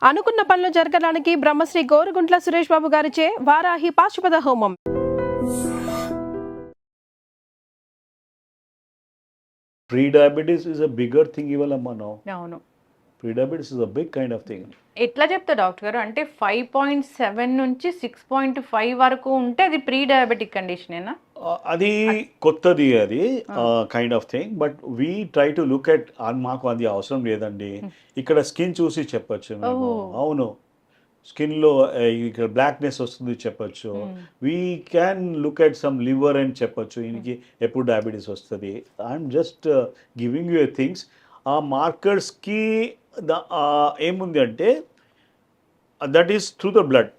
అనుకున్న పనులు జరగడానికి బ్రహ్మశ్రీ గోరుగుంట్ల సురేష్ బాబు గారిచే వారాహి పాశుపత హోమం. Pre-diabetes is a bigger thing ఇవాళమ్మా now. అవును. Pre-diabetes is a big kind of thing. ఎట్లా చెప్తా డాక్టర్ గారు, అంటే 5.7 నుంచి 6.5 వరకు ఉంటే అది ప్రీ డయాబెటిక్ కండిషనేనా? అది కొత్తది, అది kind of thing. But we try to look at, మాకు అది అవసరం లేదండి, ఇక్కడ స్కిన్ చూసి చెప్పొచ్చు మేము. అవును, స్కిన్లో ఇక్కడ బ్లాక్నెస్ వస్తుంది చెప్పొచ్చు. We can look at some liver అని చెప్పొచ్చు, ఈయనకి ఎప్పుడు డయాబెటీస్ వస్తుంది. I'm just giving you things. ఆ మార్కర్స్కి ఏముంది అంటే that is through the blood.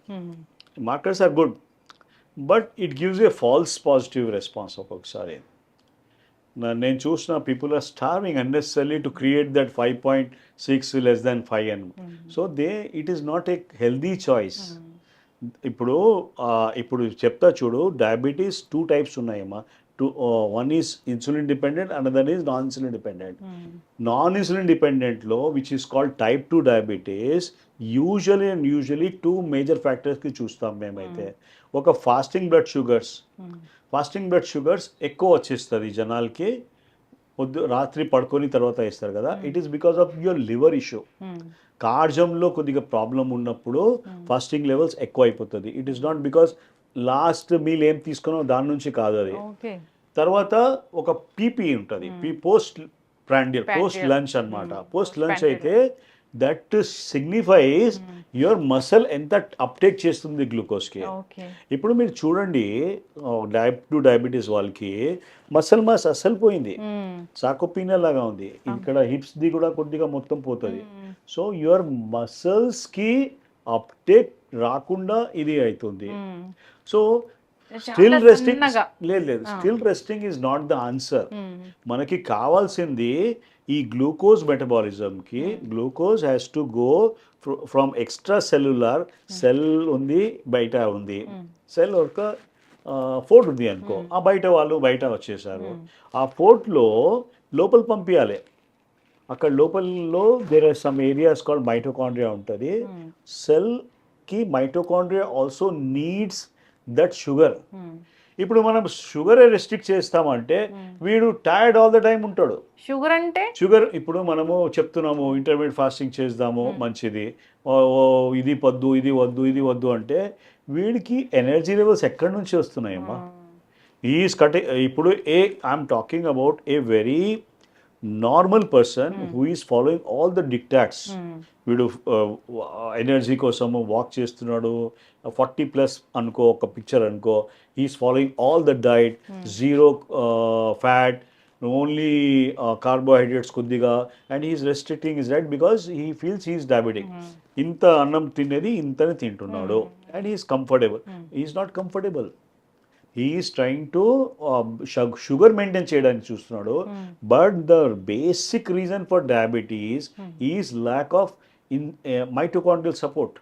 Markers are good, but it gives a false positive response. ఒక్కొక్కసారి నేను చూసిన people are starving unnecessary to create that 5.6 less than 5 అని. So it is not a healthy choice. ఇప్పుడు చెప్తా చూడు, diabetes 2 types ఉన్నాయమ్మా. One is insulin dependent, another is non-insulin dependent. Non-insulin dependent లో, which is called type 2 diabetes, usually 2 major factors కి చూస్తాం మేమైతే. ఒక ఫాస్టింగ్ బ్లడ్ షుగర్స్ ఎక్కువ వచ్చేస్తుంది జనాలకి, రాత్రి పడుకొని తర్వాత వేస్తారు కదా. It is because of your liver issue. కార్జంలో కొద్దిగా ప్రాబ్లం ఉన్నప్పుడు ఫాస్టింగ్ లెవెల్స్ ఎక్కువ అయిపోతుంది. It is not because last meal ఏం తీసుకున్నాో దాని నుంచి కాదు అది. తర్వాత ఒక పీపీ ఉంటుంది, పోస్ట్ లంచ్ అనమాట. పోస్ట్ లంచ్ అయితే దట్ సిగ్నిఫైస్ యువర్ మసల్ ఎంత అప్టేక్ చేస్తుంది గ్లూకోజ్కి. ఇప్పుడు మీరు చూడండి, టైప్ 2 డయాబెటీస్ వాళ్ళకి మసల్ మాస్ అస్సలు పోయింది, సాకోపీనా లాగా ఉంది. ఇక్కడ హిప్స్ది కూడా కొద్దిగా మొత్తం పోతుంది. సో యువర్ మసల్స్కి అప్టేక్ రాకుండా ఇది అవుతుంది. సో స్టిల్ రెస్టింగ్ లేదు, still resting is not the answer. మనకి కావాల్సింది ఈ గ్లూకోజ్ మెటబాలిజంకి, glucose has to go from extracellular. Cell ఉంది, బయట ఉంది. సెల్ ఒక ఫోర్ట్ ఉంది అనుకో, ఆ బయట వచ్చేసారు. ఆ ఫోర్ట్లో లోపల పంపించాలి. అక్కడ లోపలలో there are some areas called mitochondria ఉంటుంది. సెల్కి mitochondria also needs that sugar. ఇప్పుడు మనం షుగర్ రెస్ట్రిక్ట్ చేస్తామంటే వీడు టైర్డ్ ఆల్ ద టైం ఉంటాడు. షుగర్ ఇప్పుడు మనము చెప్తున్నాము ఇంటర్మీడియట్ ఫాస్టింగ్ చేద్దాము, మంచిది, ఇది వద్దు అంటే వీడికి ఎనర్జీ లెవెల్స్ ఎక్కడి నుంచి వస్తున్నాయమ్మా? ఇప్పుడు I'm talking about a very normal person who is following all the diktats. వీడు ఎనర్జీ కోసము వాక్ చేస్తున్నాడు, 40+ అనుకో, ఒక పిక్చర్ అనుకో, he's following all the diet, 0 fat, only carbohydrates కొద్దిగా, and he's restricting his diet because he feels he's diabetic. ఇంత అన్నం తినేది ఇంతనే తింటున్నాడు, and he's comfortable. He's not comfortable. He is trying to sugar maintain చేయడానికి చూస్తున్నాడు. But the basic reason for diabetes is lack of mitochondrial support.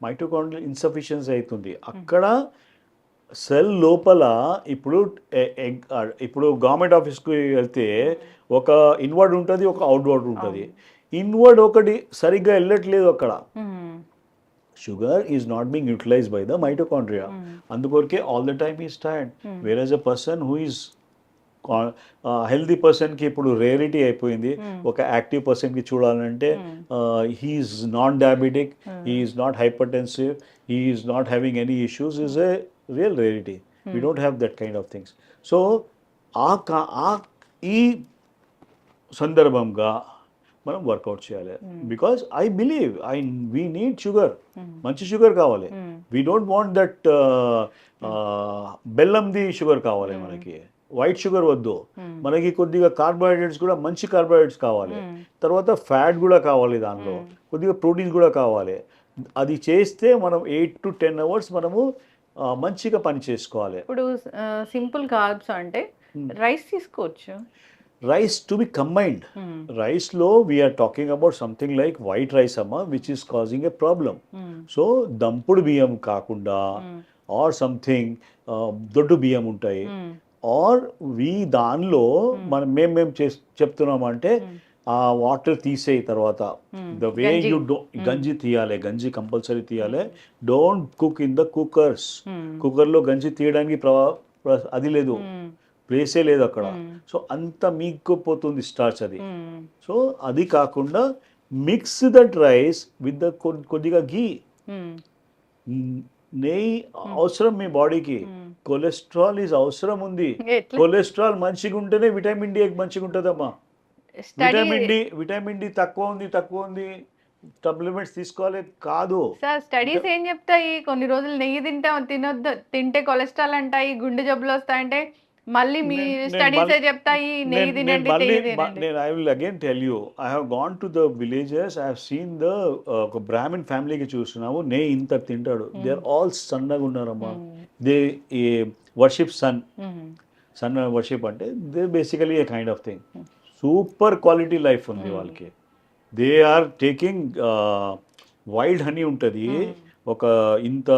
Mitochondrial insufficiency అవుతుంది అక్కడ. Cell లోపల ఇప్పుడు గవర్నమెంట్ ఆఫీస్కి వెళ్తే ఒక ఇన్వర్డ్ ఉంటుంది, ఒక అవుట్వర్డ్ ఉంటుంది. ఇన్వర్డ్ ఒకటి సరిగ్గా వెళ్ళట్లేదు అక్కడ. Sugar is not being utilized by the mitochondria. అందుకొరకే all the time he is tired. Whereas a person who is healthy పర్సన్కి ఇప్పుడు రేరిటీ అయిపోయింది. ఒక యాక్టివ్ పర్సన్కి చూడాలంటే he is non diabetic, he is not hypertensive, he is not having any issues, is a real rarity. We don't have that kind of things. So ఈ సందర్భంగా మనం workout చేయాలి. Because I believe we need sugar, మంచి sugar కావాలి. We don't want that బెల్లంది sugar కావాలి మనకి, white sugar వద్దు మనకి. కొద్దిగా కార్బోహైడ్రేట్స్ కూడా మంచి కార్బోహైడ్రేట్స్ కావాలి, తర్వాత ఫ్యాట్ కూడా కావాలి, దానిలో కొద్దిగా ప్రోటీన్స్ కూడా కావాలి. అది చేస్తే మనం 8 to 10 hours మనము మంచిగా పని చేసుకోవాలి. ఇప్పుడు సింపుల్ కార్బ్స్ అంటే రైస్ తీసుకోవచ్చు. Rice to be combined. Rice lo we are talking about something like white rice amma, which is causing a problem. So dampudu biyam kaakunda or something doddu biyam untayi, or we danlo మనం చెప్తున్నాం అంటే ఆ water తీసేయి తర్వాత the way గంజి. You గంజి తీయాలి, గంజి కంపల్సరీ తీయాలి. Don't cook in the cookers. కుక్కర్లో గంజి తీయడానికి అది లేదు, ప్లేసే లేదు అక్కడ. సో అంత మీక్కుపోతుంది స్టార్చ్ అది. సో అది కాకుండా mix that rice with the కొద్దిగా ఘీ. నెయ్యి అవసరం మీ బాడీకి. కొలెస్ట్రాల్ ఈజ్ అవసరం ఉంది. ఎట్లా? కొలెస్ట్రాల్ మంచిగా ఉంటేనే విటమిన్ డి మంచిగా ఉంటుందమ్మా. స్టడీ విటమిన్ డి తక్కువ ఉంది సప్లిమెంట్స్ తీసుకోవాలి కాదు. సార్ స్టడీస్ ఏం చెప్తాయి, కొన్ని రోజులు నెయ్యి తింటే కొలెస్ట్రాల్ అంటాయి, గుండె జబ్బులు వస్తాయంటే, మళ్ళీ మీ స్టడీస్ చెప్తాయి నెయ్యి తినండి, నెయ్యి తినండి. నేను I will again tell you, I have gone to the villages, I have seen the ఒక బ్రాహ్మిన్ ఫ్యామిలీకి చూస్తున్నాము, నెయ్యి ఇంత తింటాడు. దే ఆర్ ఆల్ సన్నగా ఉన్నారమ్మా. దే వర్షిప్ సన్ వర్షిప్ అంటే they basically a kind of thing. Super quality life ఉంది వాళ్ళకి. They are taking wild honey ఉంటుంది ఒక ఇంత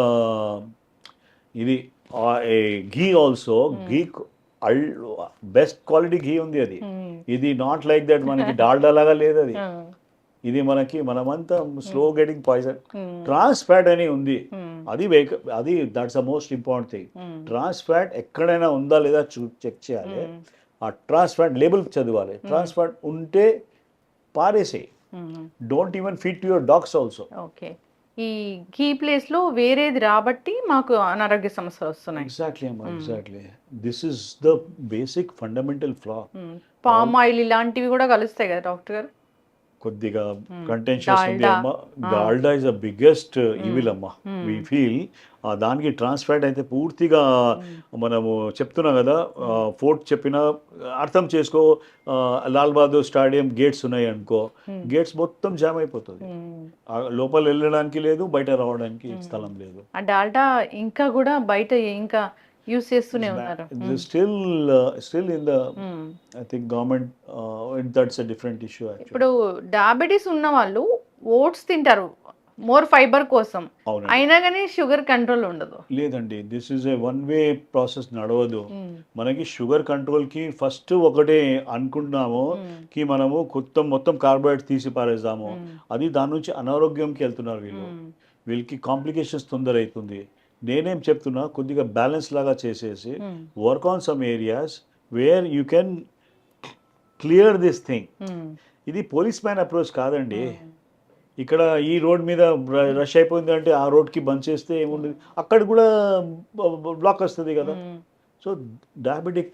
ఇది, ghee also, ghee best quality ghee ఉంది అది. ఇది నాట్ లైక్ దట్ మనకి డాల్డా లాగా లేదు అది. ఇది మనమంతా slow getting poison. Trans fat అని ఉంది, అది that's the most important thing. Trans fat ఎక్కడైనా ఉందా లేదా చెక్ చేయాలి. ఆ ట్రాన్స్ ఫ్యాట్ లేబుల్ చదవాలి. ట్రాన్స్ ఫ్యాట్ ఉంటే పారేసే. Don't even feed to your dogs also. Okay, ఈ ఘీ ప్లేస్ లో వేరేది రాబట్టి మాకు అనారోగ్య సమస్యలు వస్తున్నాయి. ఎగ్జాక్ట్లీ అమ్మా, exactly. This is the basic fundamental flaw. Palm oil ఇలాంటివి కూడా కలుస్తాయి కదా డాక్టర్ గారు? కొద్దిగా కంటెన్షియస్ ఉంది అమ్మ. Dalda is the biggest evil అమ్మ. వి ఫీల్ దానికి ట్రాన్స్ ఫ్యాట్ అయితే పూర్తిగా మనము చెప్తున్నాం కదా, ఫోర్ట్ చెప్పిన అర్థం చేసుకో. లాల్ బహదూర్ స్టేడియం గేట్స్ ఉన్నాయి అనుకో, గేట్స్ మొత్తం జామ్ అయిపోతుంది. లోపల వెళ్ళడానికి లేదు, బయట రావడానికి స్థలం లేదు. ఆ డాల్డా ఇంకా కూడా బయట ఇంకా యూస్ చేస్తూనే ఉన్నారు. Still in the I think government, that's a different issue. ఇప్పుడు డయాబెటీస్ ఉన్న వాళ్ళు ఓట్స్ తింటారు మోర్ ఫైబర్ కోసం, అయినా కానీ షుగర్ కంట్రోల్ ఉండదు. లేదండి, this is a one way process, నడవదు. మనకి షుగర్ కంట్రోల్ కి ఫస్ట్ ఒకటే అనుకుంటున్నాము కి మనము మొత్తం కార్బోహైడ్రేట్ తీసి పారేద్దాము. అది దాని నుంచి అనారోగ్యంకి వెళ్తున్నారు వీళ్ళకి కాంప్లికేషన్స్ తొందర అవుతుంది. నేనేం చెప్తున్నా, కొద్దిగా బ్యాలెన్స్ లాగా చేసేసి work on some areas where you can clear this thing. ఇది పోలీస్ మ్యాన్ అప్రోచ్ కాదండి. ఇక్కడ ఈ రోడ్ మీద రష్ అయిపోయింది అంటే ఆ రోడ్కి బంద్ చేస్తే ఏముండదు, అక్కడ కూడా బ్లాక్ వస్తుంది కదా. So diabetic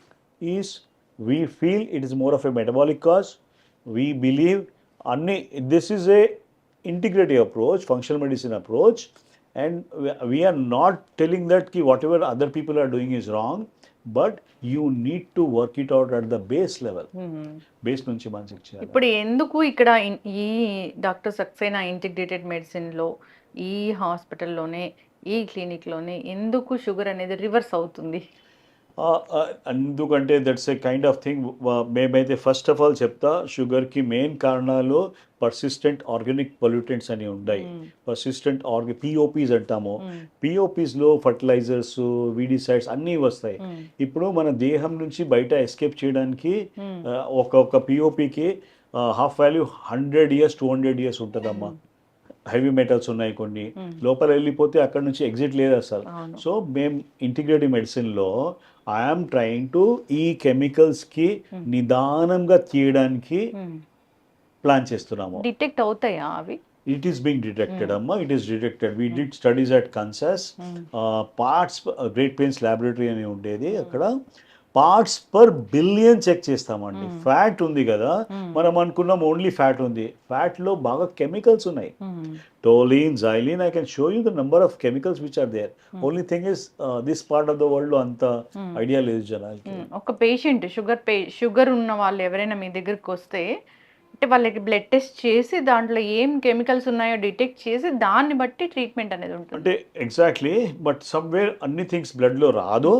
is, we feel it is more of a metabolic cause. We believe this is a integrative approach, functional medicine approach. And we are not telling that ki whatever other people are doing is wrong, but you need to work it out at the base level. Base నుంచి మంచిగా చేయాలి. ఇప్పుడు ఎందుకు ఇక్కడ ఈ doctor Saxena integrated మెడిసిన్లో, ఈ హాస్పిటల్లోనే, ఈ క్లినిక్లోనే ఎందుకు షుగర్ అనేది రివర్స్ అవుతుంది? ఎందుకంటే that's a kind of thing. మేమైతే ఫస్ట్ ఆఫ్ ఆల్ చెప్తా, షుగర్కి మెయిన్ కారణాలు పర్సిస్టెంట్ ఆర్గానిక్ పొల్యూటెంట్స్ అని ఉన్నాయి. పర్సిస్టెంట్ పిఓపీస్ అంటాము. పిఓపీస్లో ఫర్టిలైజర్స్, వీడిసైడ్స్ అన్నీ వస్తాయి. ఇప్పుడు మన దేహం నుంచి బయట ఎస్కేప్ చేయడానికి ఒక్కొక్క పిఓపీకి హాఫ్ వాల్యూ 100 years 200 years ఉంటుందమ్మా. హెవీ మెటల్స్ ఉన్నాయి కొన్ని, లోపల వెళ్ళిపోతే అక్కడ నుంచి ఎగ్జిట్ లేదు అసలు. సో మేము ఇంటిగ్రేటివ్ మెడిసిన్లో ఐఎమ్ ట్రయింగ్ టు ఈ కెమికల్స్కి నిదానంగా తీయడానికి ప్లాన్ చేస్తున్నాము. డిటెక్ట్ అవుతాయా అవి? It is being detected, amma. It is detected. We did studies at Kansas. Parts, Great Plains Laboratory అని ఉండేది. అక్కడ పార్ట్స్ పర్ బిలియన్ చెక్ చేస్తామండి. ఫ్యాట్ ఉంది కదా, మనం అనుకున్నాం ఓన్లీ ఫ్యాట్ ఉంది. ఫ్యాట్లో బాగా కెమికల్స్ ఉన్నాయి. Toluene, xylene, I can show you the number of chemicals which are there. Only thing is this part of the world లో అంత ఐడియా లేదు జనాలకి. ఒక పేషెంట్ షుగర్ ఉన్న వాళ్ళు ఎవరైనా మీ దగ్గరికి వస్తే, అంటే వాళ్ళకి బ్లడ్ టెస్ట్ చేసి దాంట్లో ఏం కెమికల్స్ ఉన్నాయో డిటెక్ట్ చేసి దాన్ని బట్టి ట్రీట్మెంట్ అనేది ఉంటుంది. అంటే ఎగ్జాక్ట్లీ, బట్ సమ్వేర్ అన్ని థింగ్స్ బ్లడ్ లో రాదు.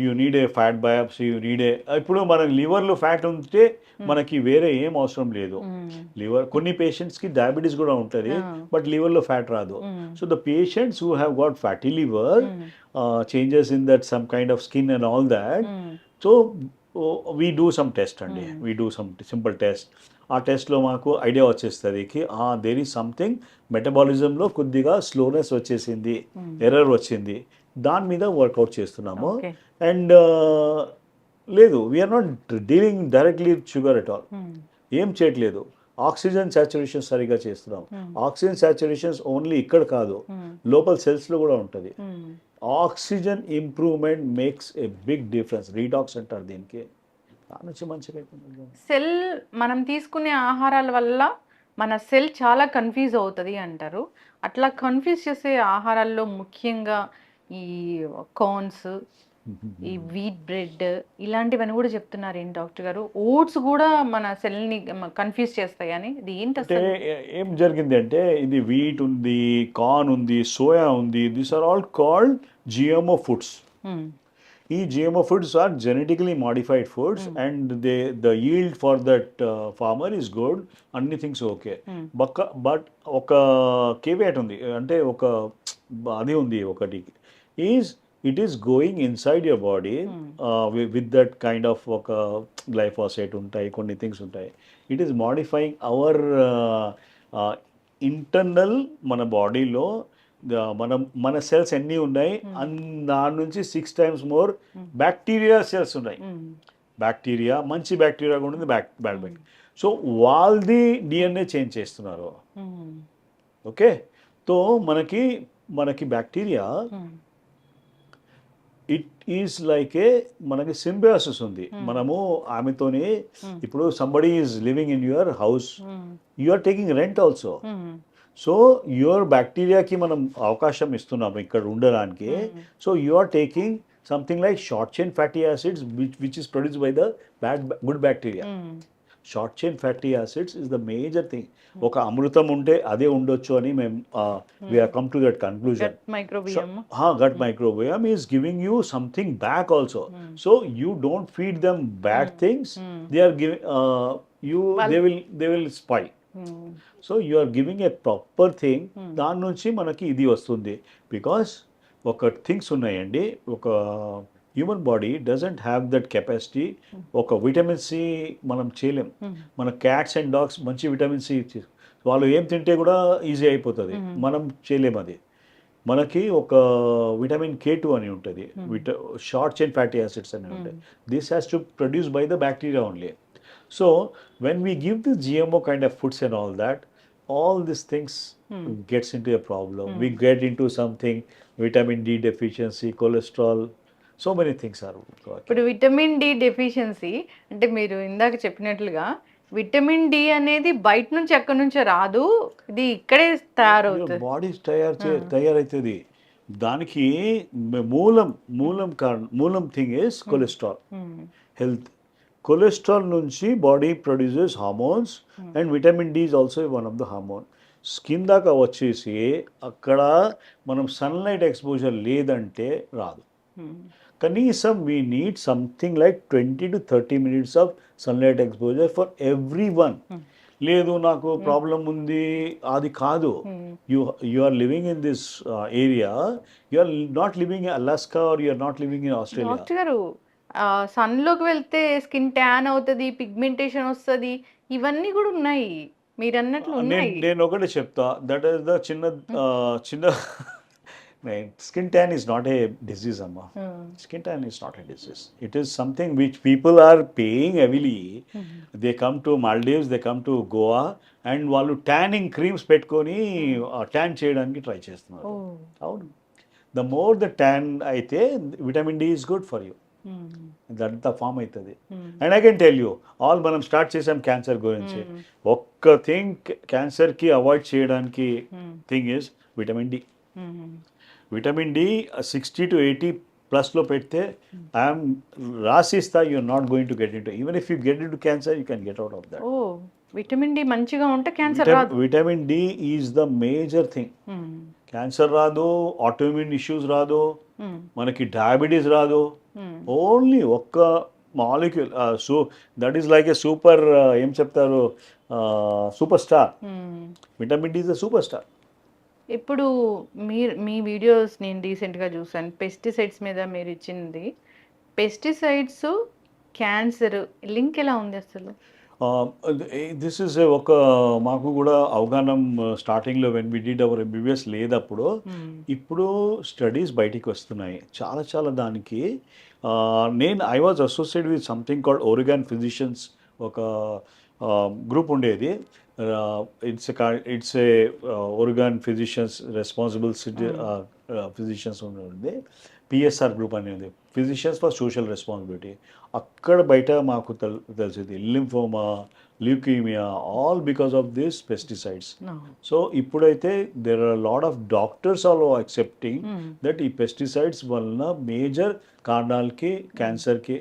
You need a fat biopsy, you need a, ఇప్పుడు మన లివర్ లో ఫ్యాట్ ఉంటే మనకి వేరే ఏం అవసరం లేదు. లివర్ కొన్ని పేషెంట్స్ కి డయాబెటీస్ కూడా ఉంటుంది, బట్ లివర్ లో ఫ్యాట్ రాదు. So the patients who have got fatty liver, changes in that some kind of skin and all that, so we do some test అండి, we do some simple test. ఆ టెస్ట్లో మాకు idea వచ్చేస్తుంది there is something మెటబాలిజంలో కొద్దిగా slowness వచ్చేసింది, error వచ్చింది, దాని మీద వర్కౌట్ చేస్తున్నాము. ఓకే. అండ్ లేదు, we are not dealing directly sugar at all, ఏం చేయట్లేదు. ఆక్సిజన్ సాచురేషన్ సరిగా చేస్తున్నాం. ఆక్సిజన్ సాచురేషన్స్ ఓన్లీ ఇక్కడ కాదు, లోపల సెల్స్లో కూడా ఉంటుంది. Oxygen improvement makes a big difference. Redox అంటారు దీనికి. దాని నుంచి మంచిగా అయిపోతుంది. సెల్ మనం తీసుకునే ఆహారాల వల్ల మన సెల్ చాలా కన్ఫ్యూజ్ అవుతుంది అంటారు. అట్లా కన్ఫ్యూజ్ చేసే ఆహారాల్లో ముఖ్యంగా ఈ కార్న్స్, ఈ వీట్ బ్రెడ్ ఇలాంటివన్నీ కూడా చెప్తున్నారు ఏంటి డాక్టర్ గారు? ఓట్స్ కూడా మన సెల్ని కన్ఫ్యూజ్ చేస్తాయి అని, ఇది ఏంటి అంటే అసలు? ఏం జరిగింది అంటే, ఇది వీట్ ఉంది, కార్న్ ఉంది, సోయా ఉంది, these are all called GMO foods. ఈ GMO foods are genetically modified foods and the yield for that farmer is good, అన్ని థింగ్స్ ఓకే. బట్ ఒక కేవియట్ ఉంది, అంటే ఒక అది ఉంది ఒకటి, it is going inside your body with that kind of ఒక glyphosate ఉంటాయి, కొన్ని థింగ్స్ ఉంటాయి. It is modifying hour internal, మన బాడీలో మన సెల్స్ ఎన్ని ఉన్నాయి, దాని నుంచి 6 times మోర్ బ్యాక్టీరియా సెల్స్ ఉన్నాయి. బ్యాక్టీరియా, మంచి బ్యాక్టీరియా కూడా ఉంది, బ్యాడ్ బ్యాక్టీరియా. సో వాళ్ళది డిఎన్ఏ చేంజ్ చేస్తున్నారు. ఓకే, సో మనకి బ్యాక్టీరియా ఇట్ ఈస్ లైక్ మనకి సింబయోసిస్ ఉంది. మనము ఆమెతోనే, ఇప్పుడు somebody is living in your house, you are taking rent also. So your బ్యాక్టీరియాకి మనం అవకాశం ఇస్తున్నాము ఇక్కడ ఉండడానికి. So you are taking something like short chain fatty acids which is produced by the good bacteria. Short chain fatty acids is the major thing. ఒక అమృతం ఉంటే అదే ఉండొచ్చు అని మేము we are come to that conclusion. Gut microbiome is giving you something back also. So you don't feed them bad things, they are giving you, they will spy. So you are giving a proper thing. దాని నుంచి మనకి ఇది వస్తుంది. Because ఒక things ఉన్నాయండి, ఒక human body doesn't have that capacity. ఒక vitamin C మనం చేయలేం. మన క్యాట్స్ అండ్ డాగ్స్ మంచి విటమిన్ సి వాళ్ళు ఏం తింటే కూడా ఈజీ అయిపోతుంది, మనం చేయలేం అది. మనకి ఒక విటమిన్ K2 అని ఉంటుంది, షార్ట్ చైన్ ఫ్యాటీ యాసిడ్స్ అని ఉంటాయి. This has to produce by the bacteria only. So when we give the GMO kind of foods and all these things gets into a problem. We get into something, vitamin D deficiency, cholesterol, so many things are. ఇప్పుడు vitamin D deficiency అంటే మీరు ఇందాక చెప్పినట్లుగా vitamin D అనేది బయట నుంచి ఎక్కడి నుంచో రాదు, ఇది ఇక్కడే తయారవుతుంది. బాడీ తయారవుతుంది. దానికి మూలం thing is cholesterol. Health cholesterol నుంచి body produces hormones and vitamin D is also one of the hormone. Skin దాకా వచ్చేసి అక్కడ మనం సన్లైట్ ఎక్స్పోజర్ లేదంటే రాదు. కనీసం we need something like 20 to 30 minutes of sunlight exposure for everyone. లేదు నాకు ప్రాబ్లం ఉంది అది కాదు. You are living in this area, you are not living in Alaska or you are not living in Australia. Doctor గారు, సన్లోకి వెళ్తే skin tan అవుతుంది, pigmentation వస్తుంది, ఇవన్నీ కూడా ఉన్నాయి మీరు అన్నట్లు ఉన్నాయి. నేను ఒకటి చెప్తా, దట్ ఈస్ ద చిన్న skin tan is not a disease, amma. Skin tan is not a disease. It is something which people are paying heavily. They come to Maldives, they come to Goa and వాళ్ళు tanning creams పెట్టుకొని tan చేయడానికి try చేస్తున్నారు. అవును, the more the tan అయితే vitamin D is good for you. That form అవుతుంది. And I can tell you all, మనం start చేసాం cancer గురించి. ఒక్క థింగ్ క్యాన్సర్కి అవాయిడ్ చేయడానికి thing is vitamin D. Vitamin D 60 to 80+ పెడితే ఐఎమ్ రాసిస్తా, you are not going to get in to, even if you get in to cancer you can get out of that. Vitamin D మంచిగా ఉంటే cancer రాదు. Vitamin D is the major thing. Cancer రాదు, autoimmune issues రాదు, మనకి డయాబెటీస్ రాదు. Only ఒక్క molecule, so that is like a super, ఏం చెప్తారు, super star. Vitamin D is the super star. ఇప్పుడు మీ వీడియోస్ నేను రీసెంట్గా చూసాను, పెస్టిసైడ్స్ మీద మీరు ఇచ్చింది. పెస్టిసైడ్స్ క్యాన్సర్ లింక్ ఎలా ఉంది అసలు? దిస్ ఇస్ ఒక మాకు కూడా అవగాహన స్టార్టింగ్లో when we did our MBBS లేదప్పుడు. ఇప్పుడు స్టడీస్ బయటికి వస్తున్నాయి చాలా చాలా దానికి. నేను I was associate with something called Oregon physicians, ఒక గ్రూప్ ఉండేది. It's a Oregon physicians responsible physicians ఉండేది. పిఎస్ఆర్ గ్రూప్ అనేది ఫిజిషియన్స్ ఫర్ సోషల్ రెస్పాన్సిబిలిటీ. అక్కడ బయట మాకు తెలిసింది lymphoma, leukaemia, all because of this pesticides. So ఇప్పుడైతే there are lot of doctors all accepting that ఈ పెస్టిసైడ్స్ వలన మేజర్ కారణాలకి క్యాన్సర్కి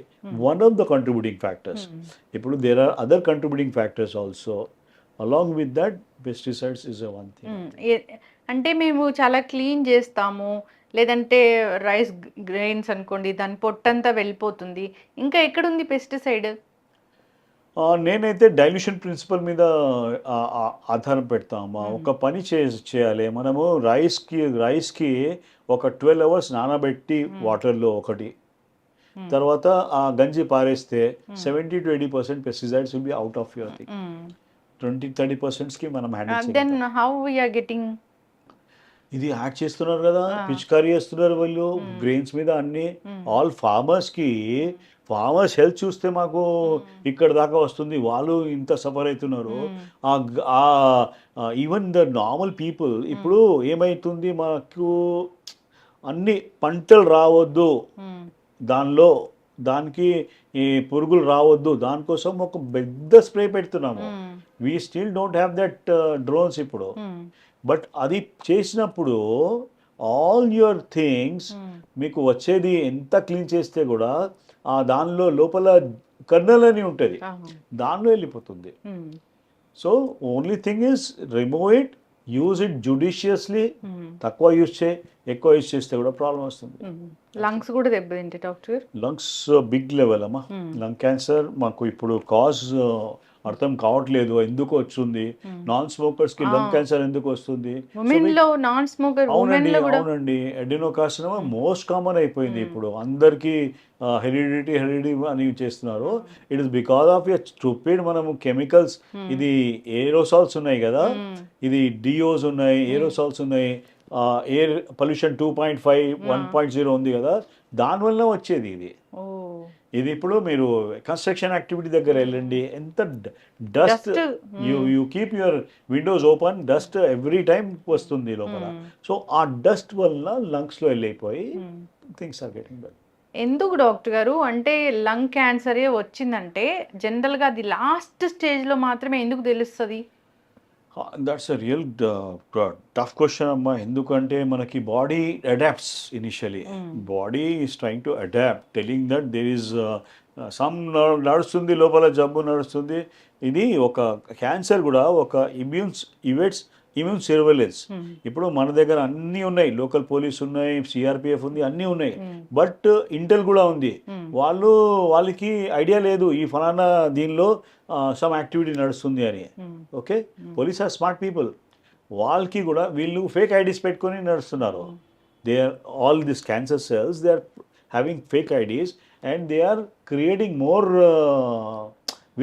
one of the contributing factors. ఇప్పుడు there are other contributing factors also. Along with that pesticides is a one thing. అంటే మేము చాలా clean చేస్తాము, లేదంటే రైస్ గ్రెయిన్స్ అనుకోండి, దాని పొట్టంతా వెళ్ళిపోతుంది, ఇంకా ఎక్కడుంది పెస్టిసైడ్? నేనైతే డైల్యూషన్ ప్రిన్సిపల్ మీద ఆధారం పెడతామా. ఒక పని చేయాలి మనము. రైస్కి ఒక 12 hours నానబెట్టి వాటర్లో ఒకటి, తర్వాత ఆ గంజి పారేస్తే 70 to 80% pesticides will be out of your thing. 20-30%కి మనం handle then how we are getting? ఇది యాడ్ చేస్తున్నారు కదా, పిచికారీ చేస్తున్నారు వాళ్ళు గ్రెయిన్స్ మీద అన్ని. ఆల్ ఫార్మర్స్ హెల్త్ చూస్తే మాకు ఇక్కడ దాకా వస్తుంది, వాళ్ళు ఇంత సఫర్ అవుతున్నారు. ఈవెన్ ద నార్మల్ పీపుల్ ఇప్పుడు ఏమవుతుంది, మాకు అన్ని పంటలు రావద్దు, దానికి ఈ పురుగులు రావద్దు, దానికోసం ఒక పెద్ద స్ప్రే పెడుతున్నాము. We still don't have that drones ఇప్పుడు. బట్ అది చేసినప్పుడు ఆల్ యువర్ థింగ్స్ మీకు వచ్చేది ఎంత క్లీన్ చేస్తే కూడా దానిలో లోపల కర్నల్ అని ఉంటుంది, దానిలో వెళ్ళిపోతుంది. So only thing is remove it, use it judiciously. తక్కువ యూజ్ ఎక్కువ యూజ్ చేస్తే కూడా ప్రాబ్లం వస్తుంది. లంగ్స్ కూడా దెబ్బతింటే డాక్టర్? లంగ్స్ బిగ్ లెవెల్ అమ్మా. లంగ్ క్యాన్సర్ మాకు ఇప్పుడు కాజ్ అర్థం కావట్లేదు, ఎందుకు వస్తుంది. నాన్ స్మోకర్స్ కి లంగ్ క్యాన్సర్ ఎందుకు వస్తుంది? అవునండి, అడెనోకార్సినోమా మోస్ట్ కామన్ అయిపోయింది ఇప్పుడు అందరికి. హెరిడిటీ అని చేస్తున్నారు. It is because of a stupid మనము కెమికల్స్. ఇది ఏరోసాల్స్ ఉన్నాయి కదా, ఇది డిఓస్ ఉన్నాయి, ఏరోసాల్స్ ఉన్నాయి, ఎయిర్ పొల్యూషన్ 2.5 1.0 ఉంది కదా, దానివల్ల వచ్చేది ఇది. ఇప్పుడు మీరు కన్స్ట్రక్షన్ యాక్టివిటీ దగ్గర వెళ్ళండి, ఎంత dust. You keep your Windows open, dust every time వస్తుంది లోపల. సో ఆ డస్ట్ వల్ల లంగ్స్లో వెళ్ళిపోయి థింగ్స్ ఆర్ గెటింగ్ బెటర్. ఎందుకు డాక్టర్ గారు, అంటే లంగ్ క్యాన్సరే వచ్చిందంటే జనరల్గా అది లాస్ట్ స్టేజ్లో మాత్రమే ఎందుకు తెలుస్తుంది? That's a real tough question అమ్మా. ఎందుకంటే మనకి body adapts initially. Body is trying to adapt, telling that there is some నడుస్తుంది లోపల, జబ్బు నడుస్తుంది. ఇది ఒక క్యాన్సర్ కూడా ఒక ఇమ్యూన్ సర్వేలెన్స్. ఇప్పుడు మన దగ్గర అన్నీ ఉన్నాయి, లోకల్ పోలీస్ ఉన్నాయి, సిఆర్పిఎఫ్ ఉంది, అన్నీ ఉన్నాయి. బట్ ఇంటెల్ కూడా ఉంది. వాళ్ళకి ఐడియా లేదు ఈ ఫలానా దీనిలో సమ్ యాక్టివిటీ నడుస్తుంది అని. Okay, police are smart people. వాళ్ళకి కూడా వీళ్ళు ఫేక్ ఐడీస్ పెట్టుకొని నడుస్తున్నారు. They are all this cancer cells, they are having fake IDs and they are creating more.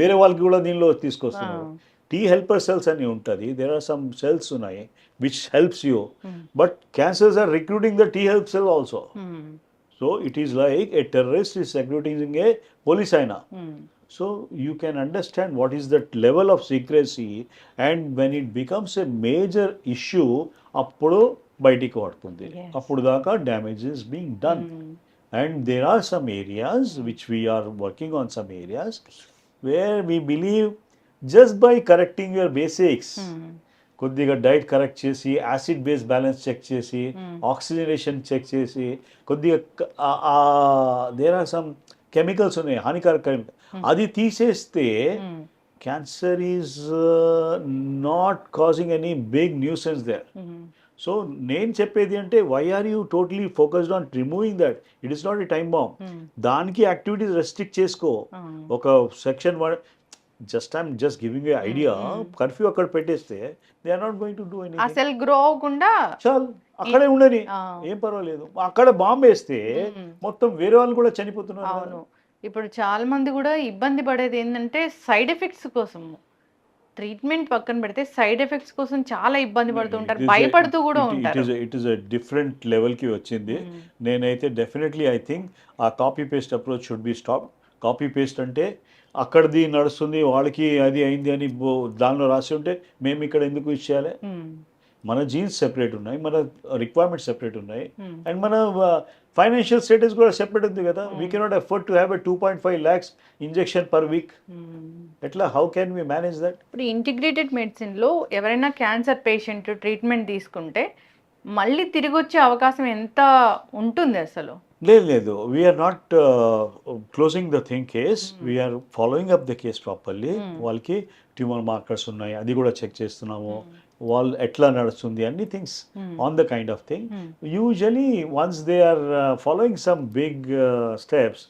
వేరే వాళ్ళకి కూడా దీనిలో తీసుకొస్తున్నారు. టీ హెల్పర్ సెల్స్ అని ఉంటుంది, దేర్ ఆర్ సమ్ సెల్స్ ఉన్నాయి which helps you, but cancers are recruiting the T help cell also. So it is like a terrorist is recruiting a police అయినా. So you can understand what is that level of secrecy, and when it becomes a major issue, appudu baytiki vadutundi. Appudu daaka damage is being done. And there are some areas which we are working on, some areas where we believe just by correcting your basics, కొద్దిగా diet correct చేసి, acid base balance check చేసి, oxygenation check చేసి, కొద్దిగా there are some chemicals ఉన్నాయి హానికారక, అది తీసేస్తే cancer is not causing any big nuisance there. So నేను చెప్పేది అంటే, why are you totally focused on removing that? It is not a time bomb. దానికి యాక్టివిటీస్ రెస్ట్రిక్ట్ చేసుకో. ఒక section I'm just giving a idea. Curfew అక్కడ పెట్టేస్తే they are not going to do anything. అసలు grow అవ్వకుండా చాలు అక్కడే ఉండని, ఏం పర్వాలేదు. అక్కడ బాంబు వేస్తే మొత్తం వేరే వాళ్ళు కూడా చనిపోతున్నారు. ఇప్పుడు చాలా మంది కూడా ఇబ్బంది పడేది ఏంటంటే సైడ్ ఎఫెక్ట్స్ కోసము. ట్రీట్మెంట్ పక్కన పెడితే సైడ్ ఎఫెక్ట్స్ కోసం చాలా ఇబ్బంది పడుతుంటారు, భయపడుతూ కూడా ఉంటారు. ఇట్ ఈస్ ఎ డిఫరెంట్ లెవెల్కి వచ్చింది. నేనైతే డెఫినెట్లీ ఐ థింక్ ఆ copy paste approach should be stop. Copy paste అంటే అక్కడిది నడుస్తుంది, వాళ్ళకి అది అయింది అని దానిలో రాసి ఉంటే మేము ఇక్కడ ఎందుకు ఇచ్చేయాలి? మన జీన్స్ సెపరేట్ ఉన్నాయి, మన రిక్వైర్మెంట్స్ సెపరేట్ ఉన్నాయి, అండ్ మన ఫైనాన్షియల్ స్టేటస్ కూడా సెపరేట్ ఉంది కదా. We cannot afford to have a 2.5 lakhs injection per week. ఎట్లా, how can we manage that? ఇప్పుడు ఇంటిగ్రేటెడ్ మెడిసిన్లో ఎవరైనా క్యాన్సర్ పేషెంట్ ట్రీట్మెంట్ తీసుకుంటే మళ్ళీ తిరిగి వచ్చే అవకాశం ఎంత ఉంటుంది అసలు? లేదు, we are not closing the thing case, we are following up the case properly. వాళ్ళకి ట్యూమర్ మార్కర్స్ ఉన్నాయి, అది కూడా చెక్ చేస్తున్నాము. వాళ్ళు ఎట్లా నడుస్తుంది, అన్ని things on the kind of thing. Usually once they are following some big steps,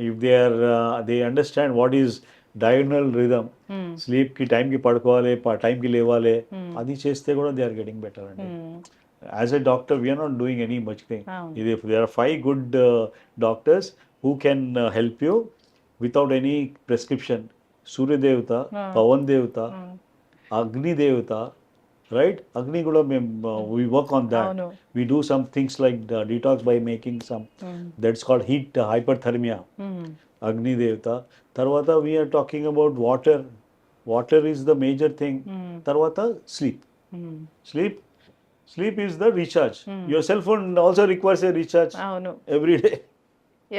if they understand what is diagonal rhythm, స్లీప్కి టైంకి పడుకోవాలి, టైంకి లేవాలి, అది చేస్తే కూడా దే ఆర్ గెటింగ్ బెటర్ అండి. As a doctor, we are not doing any much thing. If there are 5 good doctors who can help you without any prescription, Surya Devata, Pavan Devata, Agni Devata, right? Agni kuda we work on that. We do some things like detox by making some, that's called heat hyperthermia. Agni Devata. Tarvata we are talking about water. Water is the major thing. Tarvata sleep. Sleep is the recharge. Your cell phone also requires a recharge every day.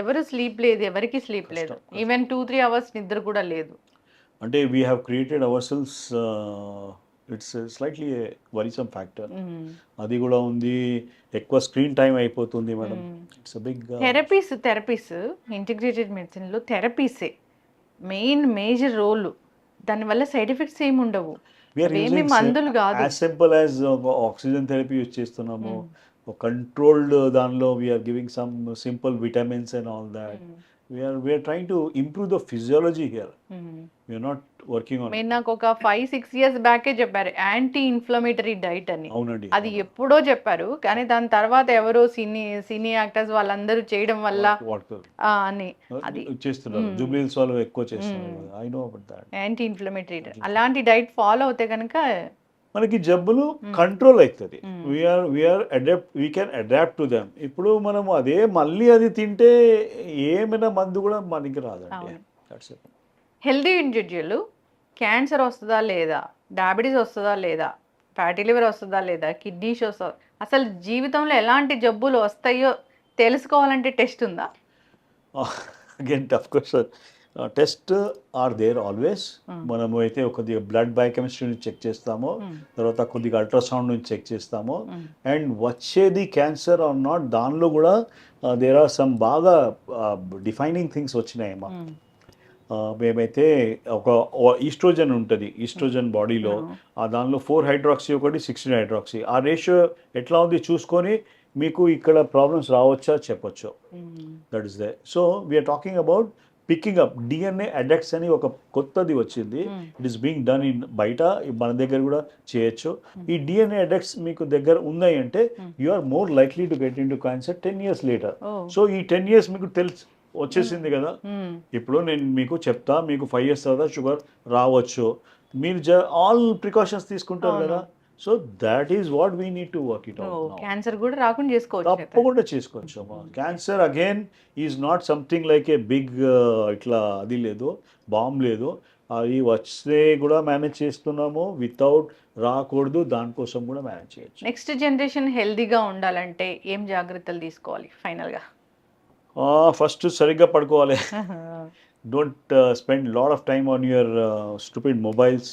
ఎవరు sleep లేదు, ఎవరికి sleep లేదు, even 2-3 hours నిద్ర కూడా లేదు. అంటే we have created ourselves, it's slightly a worrisome factor. అది కూడా ఉంది, ఎక్కువ స్క్రీన్ టైం అయిపోతుంది madam. It's a big therapies integrated మెడిసిన్లో థెరపీసే మేజర్ రోల్. దానివల్ల సైడ్ ఎఫెక్ట్స్ ఏమి ఉండవు, ఏమి మందులు కాదు. As simple as oxygen therapy use చేస్తున్నాము, కంట్రోల్డ్ దానిలో we are giving some simple vitamins and all that. We are trying to improve the physiology here, we are not working on. మీరు నాకు ఒక 5-6 years బ్యాకే చెప్పారు యాంటీ ఇన్ఫ్లమేటరీ డైట్ అని. అవునండి, అది ఎప్పుడో చెప్పారు, కానీ దాని తర్వాత ఎవరో సినీ యాక్టర్స్ వాళ్ళందరూ చేయడం వల్ల అని అది చేస్తున్నారు. జూబ్లీహిల్స్ వాళ్ళు ఎక్కువ చేస్తున్నారు. I know about that anti inflammatory. అలాంటి డైట్ ఫాలో అవుతే కనుక మనకి జబ్బులు కంట్రోల్ అవుతుంది. We can adapt to them. ఇప్పుడు మనం అదే మళ్ళీ అది తింటే ఏమైనా మందు కూడా మనకి రాదండి. హెల్దీ ఇండివిజువల్ క్యాన్సర్ వస్తుందా లేదా, డయాబెటీస్ వస్తుందా లేదా, ఫ్యాటీ లివర్ వస్తుందా లేదా, కిడ్నీస్ వస్తుందా, అసలు జీవితంలో ఎలాంటి జబ్బులు వస్తాయో తెలుసుకోవాలంటే టెస్ట్ ఉందా? Again tough question. Test are there always. మనము అయితే కొద్దిగా బ్లడ్ బయోకెమిస్ట్రీ నుంచి చెక్ చేస్తాము, తర్వాత కొద్దిగా అల్ట్రాసౌండ్ నుంచి చెక్ చేస్తాము, అండ్ వచ్చేది క్యాన్సర్ ఆర్ నాట్ దానిలో కూడా దేర్ ఆర్ సమ్ బాగా డిఫైనింగ్ థింగ్స్ వచ్చినాయమ్మా. మేమైతే ఒక ఈస్ట్రోజన్ ఉంటుంది, ఈస్ట్రోజన్ బాడీలో దానిలో 4-hydroxy ఒకటి 16-hydroxy, ఆ రేషియో ఎట్లా ఉంది చూసుకొని మీకు ఇక్కడ ప్రాబ్లమ్స్ రావచ్చా చెప్పొచ్చు. That is they. So we are talking about picking up DNA adducts అని ఒక కొత్తది వచ్చింది. It is being done in బయట, మన దగ్గర కూడా చేయొచ్చు. ఈ డిఎన్ఏ అడెక్ట్స్ మీకు దగ్గర ఉన్నాయి అంటే you are more likely to get in to cancer 10 years later. సో ఈ 10 years మీకు వచ్చేసింది కదా. ఇప్పుడు నేను మీకు చెప్తా, మీకు 5 years తర్వాత షుగర్ రావచ్చు, మీరు ఆల్ ప్రికాషన్స్ తీసుకుంటారు కదా. So that is what we need to work it out. Cancer కూడా రాకుండా చేసుకోవచ్చు, తప్పకుండా చేసుకోవచ్చు. Cancer again is not something like a big ఇట్లా అది లేదు, బాంబ్ లేదు. అది వస్తే కూడా మేనేజ్ చేస్తున్నాము, వితౌట్ రాకూడదు దానికోసం కూడా మేనేజ్ చేయొచ్చు. నెక్స్ట్ జనరేషన్ హెల్దీగా ఉండాలంటే ఏం జాగ్రత్తలు తీసుకోవాలి ఫైనల్గా? ఫస్ట్ సరిగ్గా పడుకోవాలి. Don't spend lot of time on your stupid mobiles.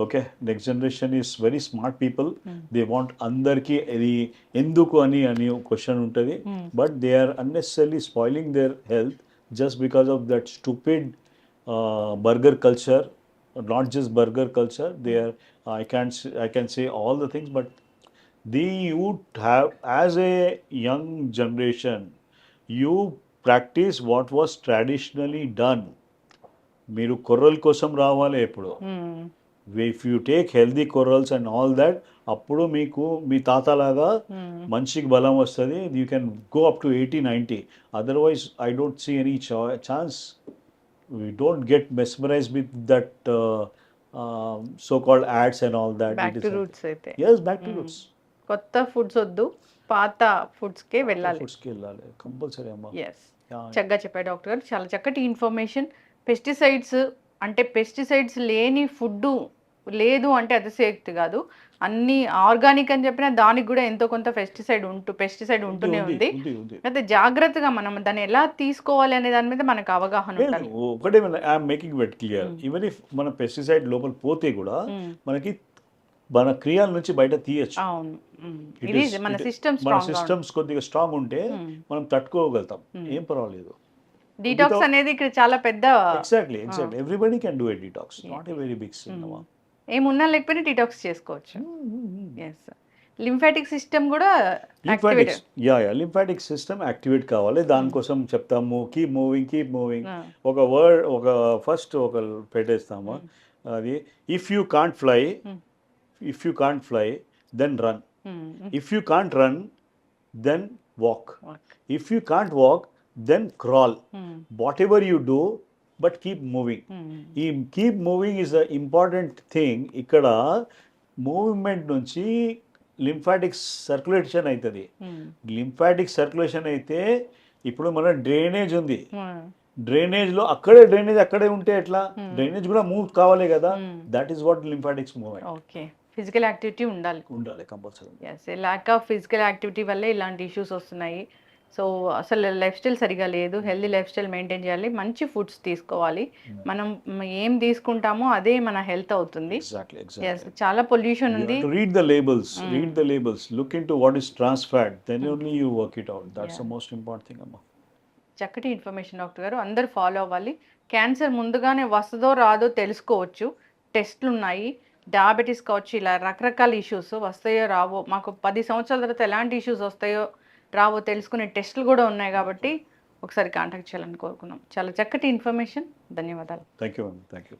Okay, next generation is very smart people. They want అందరికీ అది ఎందుకు అని క్వశ్చన్ ఉంటుంది, but they are unnecessary spoiling their health just because of that stupid burger culture. Not just burger culture, they are I can say all the things, but you have, as a young generation, you practice what was traditionally done. మీరు కొర్రల కోసం రావాలి, ఇప్పుడు if you take healthy కొరల్స్ and all that, అప్పుడు మీకు మీ తాతలాగా మనిషికి బలం వస్తుంది. You can go up to 80-90. Otherwise I don't see any chance. We don't get mesmerize with that so called ads and all that. Back to roots అయితే yes, back to roots. కొత్త foods వద్దు, పాత ఫుడ్స్కే వెళ్ళాలి. ఫుడ్స్కి వెళ్ళాలి compulsory అమ్మా. Yes, చక్కగా చెప్పారు doctor గారు, చాలా చక్కటి ఇన్ఫర్మేషన్. పెస్టిసైడ్స్ అంటే పెస్టిసైడ్స్ లేని ఫుడ్ లేదు అంటే అతిశయోక్తి కాదు. అన్ని ఆర్గానిక్ అని చెప్పినా దానికి కూడా ఎంతో కొంత పెస్టిసైడ్ ఉంటూనే ఉంది. అయితే జాగ్రత్తగా మనం దాన్ని ఎలా తీసుకోవాలి అనే దాని మీద మనకు అవగాహన ఉండాలి. ఒకటే I'm making what clear, even if మన పెస్టిసైడ్ లోపల పోతే కూడా మనకి మన క్రియాల నుంచి బయట తీయచ్చు. అవును, ఇది మన సిస్టమ్స్ కొద్దిగా స్ట్రాంగ్ ఉంటే మనం తట్టుకోగలుగుతాం, ఏం పర్వాలేదు. డీటాక్స్ అనేది ఇక్కడ చాలా పెద్ద. Exactly everybody can do a detox, not a very big sin. ఏమున్నా లేకపోయినా డీటాక్స్ చేసుకోవచ్చు. ఎస్, లింఫాటిక్ సిస్టమ్ కూడా లింఫాటిక్ సిస్టమ్ యాక్టివేట్ కావాలి. దానికోసం చెప్తాము కీప్ మూవింగ్. ఒక ఫస్ట్ ఒక పెట్టేస్తాము, అది if you can't fly then run, if you can't run then walk, if you can't walk then crawl. Whatever you do but keep moving. ఈ keep moving is the important thing. ఇక్కడ movement నుంచి lymphatic circulation అవుతుంది. Lymphatic circulation అయితే ఇప్పుడు మన drainage ఉంది, డ్రైనేజ్లో అక్కడే ఉంటే ఎట్లా? డ్రైనేజ్ కూడా మూవ్ కావాలి కదా. That is what lymphatics movement. Okay, physical activity ఉండాలి compulsory. Yes, lack of physical activity వల్లే ఇలాంటి ఇష్యూస్ వస్తున్నాయి. సో అసలు లైఫ్ స్టైల్ సరిగా లేదు, హెల్దీ లైఫ్ స్టైల్ మెయింటైన్ చేయాలి, మంచి ఫుడ్స్ తీసుకోవాలి. మనం ఏం తీసుకుంటామో అదే మన హెల్త్ అవుతుంది. ఎస్, చాలా పొల్యూషన్ ఉంది. Read the labels, look into what is trans fat, then only you work it out. That's the most important thing amma. చక్కటి ఇన్ఫర్మేషన్ డాక్టర్ గారు, అందరు ఫాలో అవ్వాలి. క్యాన్సర్ ముందుగానే వస్తుందో రాదో తెలుసుకోవచ్చు, టెస్ట్లు ఉన్నాయి. డయాబెటీస్ కావచ్చు, ఇలా రకరకాల ఇష్యూస్ వస్తాయో రావో, మాకు 10 సంవత్సరాల తర్వాత ఎలాంటి ఇష్యూస్ వస్తాయో రావో తెలుసుకునే టెస్టులు కూడా ఉన్నాయి కాబట్టి ఒకసారి కాంటాక్ట్ చేయాలని కోరుకున్నాం. చాలా చక్కటి ఇన్ఫర్మేషన్, ధన్యవాదాలు. Thank you.